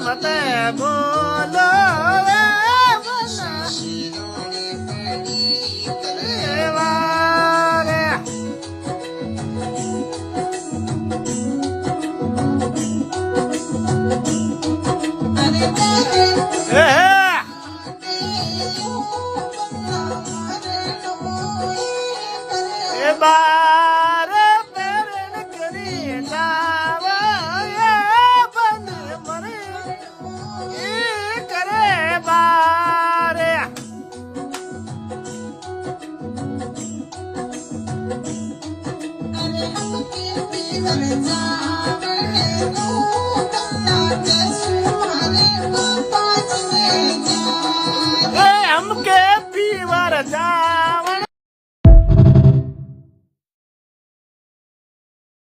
મતે બોલો બાર પેરણ કરી જાવા બંધ મરે એ કરે બારે અરે હમ કે પીર જા